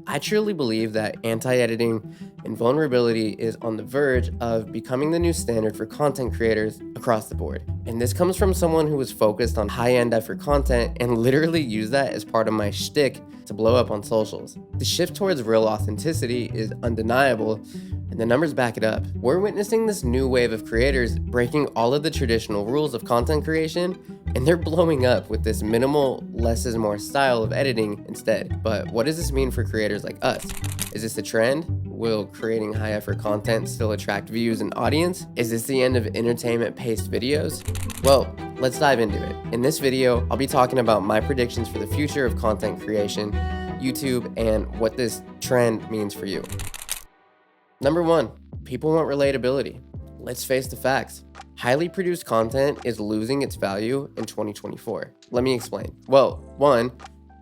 I truly believe that anti-editing and vulnerability is on the verge of becoming the new standard for content creators across the board. And this comes from someone who was focused on high-end effort content and literally used that as part of my shtick to blow up on socials. The shift towards real authenticity is undeniable, and the numbers back it up. We're witnessing this new wave of creators breaking all of the traditional rules of content creation, and they're blowing up with this minimal, less is more style of editing instead. But what does this mean for creators like us? Is this a trend? Will creating high effort content still attract views and audience? Is this the end of entertainment paced videos? Well, let's dive into it. In this video, I'll be talking about my predictions for the future of content creation, YouTube, and what this trend means for you. Number one, people want relatability. Let's face the facts. Highly produced content is losing its value in 2024. Let me explain. Well, one,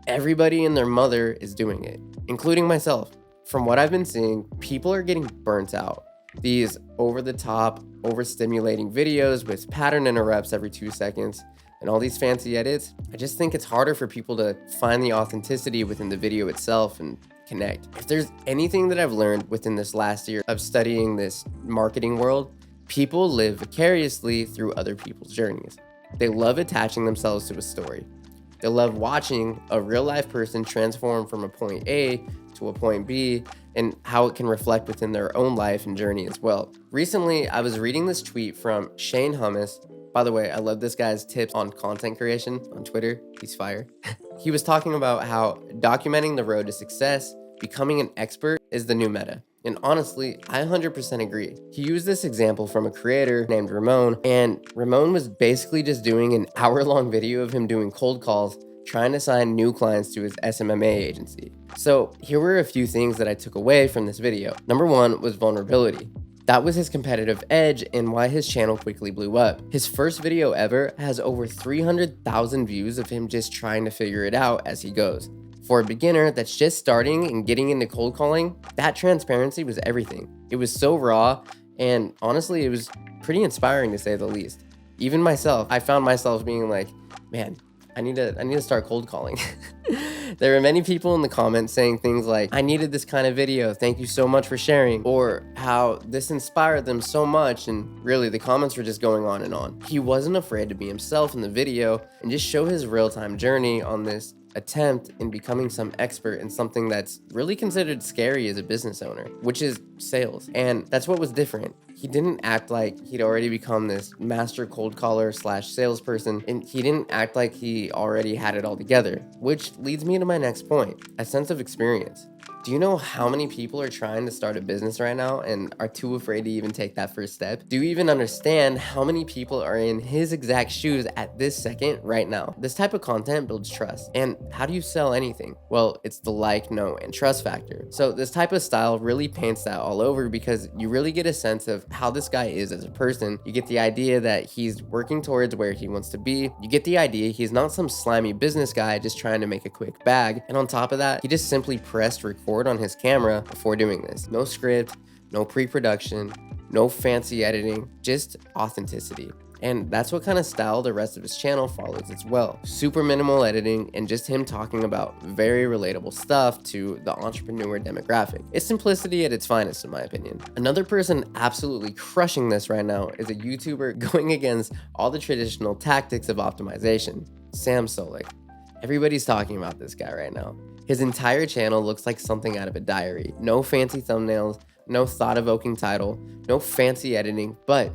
everybody and their mother is doing it, including myself. From what I've been seeing, people are getting burnt out. These over-the-top, overstimulating videos with pattern interrupts every 2 seconds and all these fancy edits, I just think it's harder for people to find the authenticity within the video itself and connect. If there's anything that I've learned within this last year of studying this marketing world, people live vicariously through other people's journeys. They love attaching themselves to a story. They love watching a real life person transform from a point A to a point B and how it can reflect within their own life and journey as well. Recently, I was reading this tweet from Shane Hummus. By the way, I love this guy's tips on content creation on Twitter. He's fire. He was talking about how documenting the road to success, becoming an expert, is the new meta. And honestly, I 100% agree. He used this example from a creator named Ramon, and Ramon was basically just doing an hour-long video of him doing cold calls, trying to sign new clients to his SMMA agency. So here were a few things that I took away from this video. Number one was vulnerability. That was his competitive edge and why his channel quickly blew up. His first video ever has over 300,000 views of him just trying to figure it out as he goes. For a beginner that's just starting and getting into cold calling, that transparency was everything. It was so raw, and honestly, it was pretty inspiring to say the least. Even myself, I found myself being like, man, I need to start cold calling. There were many people in the comments saying things like, I needed this kind of video, thank you so much for sharing, or how this inspired them so much, and really the comments were just going on and on. He wasn't afraid to be himself in the video and just show his real-time journey on this attempt in becoming some expert in something that's really considered scary as a business owner, which is sales. And that's what was different. He didn't act like he'd already become this master cold caller / salesperson, and he didn't act like he already had it all together, which leads me to my next point, a sense of experience. Do you know how many people are trying to start a business right now and are too afraid to even take that first step? Do you even understand how many people are in his exact shoes at this second right now? This type of content builds trust. And how do you sell anything? Well, it's the like, know, and trust factor. So this type of style really paints that all over because you really get a sense of how this guy is as a person. You get the idea that he's working towards where he wants to be. You get the idea he's not some slimy business guy just trying to make a quick bag. And on top of that, he just simply pressed record on his camera before doing this. No script, no pre-production, no fancy editing, just authenticity. And that's what kind of style the rest of his channel follows as well. Super minimal editing and just him talking about very relatable stuff to the entrepreneur demographic. It's simplicity at its finest, in my opinion. Another person absolutely crushing this right now is a YouTuber going against all the traditional tactics of optimization, Sam Solik. Everybody's talking about this guy right now. His entire channel looks like something out of a diary. No fancy thumbnails, no thought-evoking title, no fancy editing, but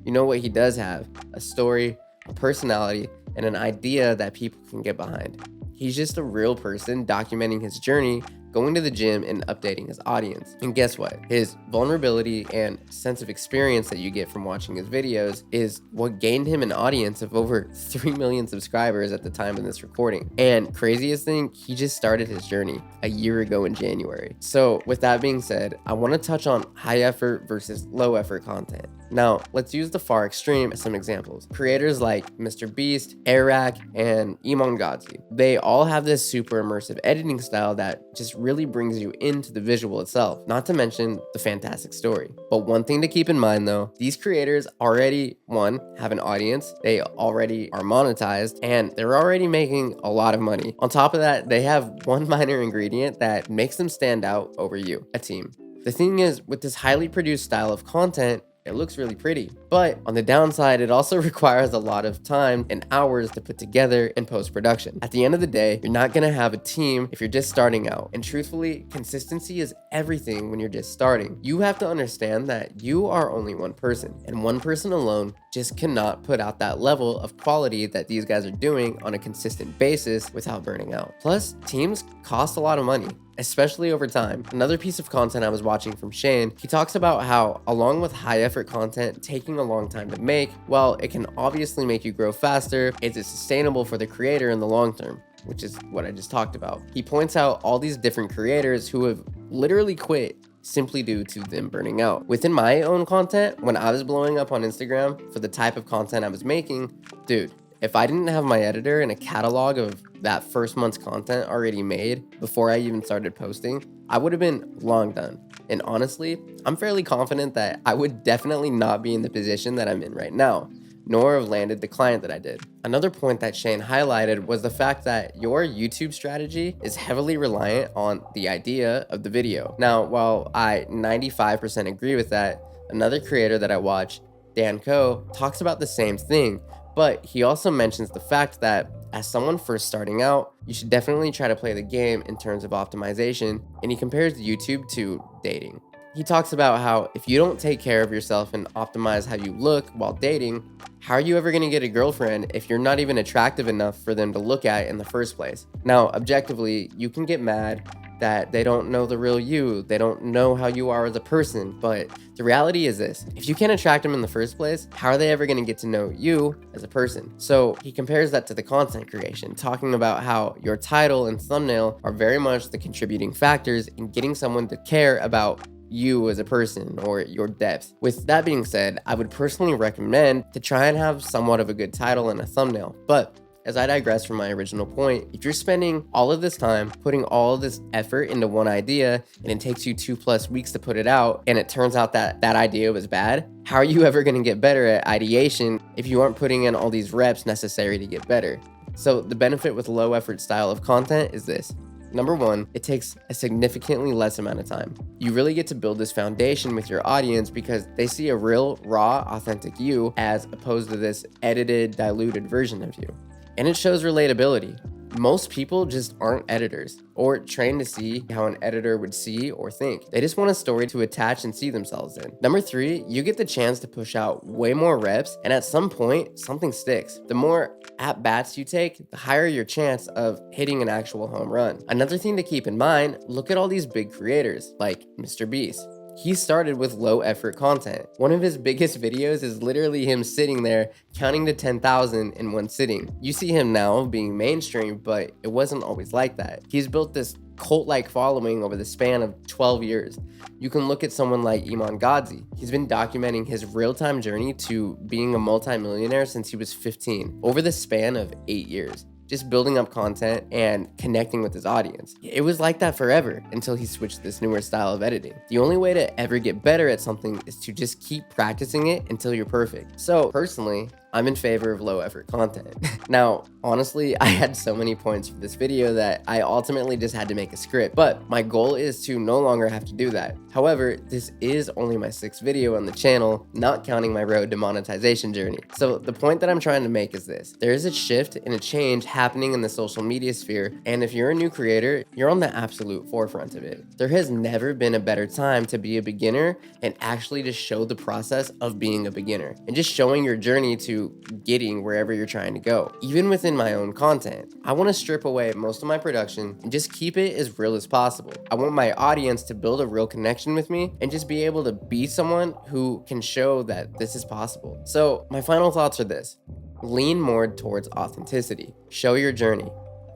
you know what he does have? A story, a personality, and an idea that people can get behind. He's just a real person documenting his journey, going to the gym, and updating his audience. And guess what? His vulnerability and sense of experience that you get from watching his videos is what gained him an audience of over 3 million subscribers at the time of this recording. And craziest thing, he just started his journey a year ago in January. So with that being said, I want to touch on high effort versus low effort content. Now, let's use the far extreme as some examples. Creators like Mr. Beast, Airac, and Iman Gadzhi. They all have this super immersive editing style that just really brings you into the visual itself, not to mention the fantastic story. But one thing to keep in mind though, these creators already, one, have an audience, they already are monetized, and they're already making a lot of money. On top of that, they have one minor ingredient that makes them stand out over you, a team. The thing is, with this highly produced style of content, it looks really pretty. But on the downside, it also requires a lot of time and hours to put together in post-production. At the end of the day, you're not gonna have a team if you're just starting out. And truthfully, consistency is everything when you're just starting. You have to understand that you are only one person, and one person alone just cannot put out that level of quality that these guys are doing on a consistent basis without burning out. Plus, teams cost a lot of money, especially over time. Another piece of content I was watching from Shane, he talks about how, along with high effort content taking a long time to make, while it can obviously make you grow faster, is it sustainable for the creator in the long term? Which is what I just talked about. He points out all these different creators who have literally quit simply due to them burning out. Within my own content, when I was blowing up on Instagram for the type of content I was making, dude, if I didn't have my editor and a catalog of that first month's content already made before I even started posting, I would have been long done. And honestly, I'm fairly confident that I would definitely not be in the position that I'm in right now, nor have landed the client that I did. Another point that Shane highlighted was the fact that your YouTube strategy is heavily reliant on the idea of the video. Now, while I 95% agree with that, another creator that I watch, Dan Coe, talks about the same thing, but he also mentions the fact that as someone first starting out, you should definitely try to play the game in terms of optimization, and he compares YouTube to dating. He talks about how if you don't take care of yourself and optimize how you look while dating, how are you ever going to get a girlfriend if you're not even attractive enough for them to look at in the first place? Now, objectively, you can get mad that they don't know the real you, they don't know how you are as a person, but the reality is this: if you can't attract them in the first place, how are they ever going to get to know you as a person? So he compares that to the content creation, talking about how your title and thumbnail are very much the contributing factors in getting someone to care about you as a person or your depth. With that being said, I would personally recommend to try and have somewhat of a good title and a thumbnail. But as I digress from my original point, if you're spending all of this time putting all of this effort into one idea and it takes you 2+ weeks to put it out and it turns out that that idea was bad, how are you ever going to get better at ideation if you aren't putting in all these reps necessary to get better? So the benefit with low effort style of content is this. Number one, it takes a significantly less amount of time. You really get to build this foundation with your audience because they see a real, raw, authentic you as opposed to this edited, diluted version of you. And it shows relatability. Most people just aren't editors or trained to see how an editor would see or think. They just want a story to attach and see themselves in. Number three, you get the chance to push out way more reps, and at some point, something sticks. The more at-bats you take, the higher your chance of hitting an actual home run. Another thing to keep in mind, look at all these big creators like Mr. Beast. He started with low effort content. One of his biggest videos is literally him sitting there counting to 10,000 in one sitting. You see him now being mainstream, but it wasn't always like that. He's built this cult-like following over the span of 12 years. You can look at someone like Iman Gadzhi. He's been documenting his real-time journey to being a multimillionaire since he was 15, over the span of 8 years. Just building up content and connecting with his audience. It was like that forever until he switched to this newer style of editing. The only way to ever get better at something is to just keep practicing it until you're perfect. So personally, I'm in favor of low effort content. Now, honestly, I had so many points for this video that I ultimately just had to make a script, but my goal is to no longer have to do that. However, this is only my 6th video on the channel, not counting my road to monetization journey. So the point that I'm trying to make is this: there is a shift and a change happening in the social media sphere, and if you're a new creator, you're on the absolute forefront of it. There has never been a better time to be a beginner and actually just show the process of being a beginner and just showing your journey to getting wherever you're trying to go. Even within my own content, I want to strip away most of my production and just keep it as real as possible. I want my audience to build a real connection with me and just be able to be someone who can show that this is possible. So my final thoughts are this: lean more towards authenticity. Show your journey.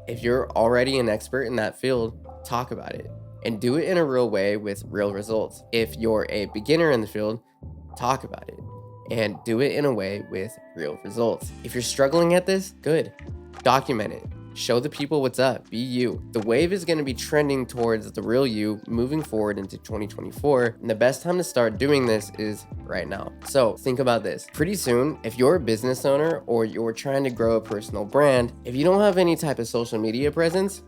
If you're already an expert in that field, talk about it and do it in a real way with real results. If you're a beginner in the field, talk about it and do it in a way with real results. If you're struggling at this, good. Document it. Show the people what's up. Be you. The wave is going to be trending towards the real you moving forward into 2024. And the best time to start doing this is right now. So think about this. Pretty soon, if you're a business owner or you're trying to grow a personal brand, if you don't have any type of social media presence,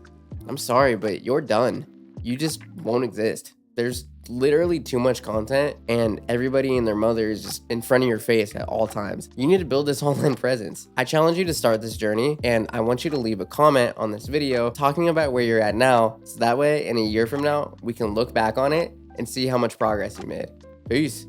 I'm sorry, but you're done. You just won't exist. There's literally too much content and everybody and their mother is just in front of your face at all times. You need to build this online presence. I challenge you to start this journey, and I want you to leave a comment on this video talking about where you're at now, so that way in a year from now, we can look back on it and see how much progress you made. Peace.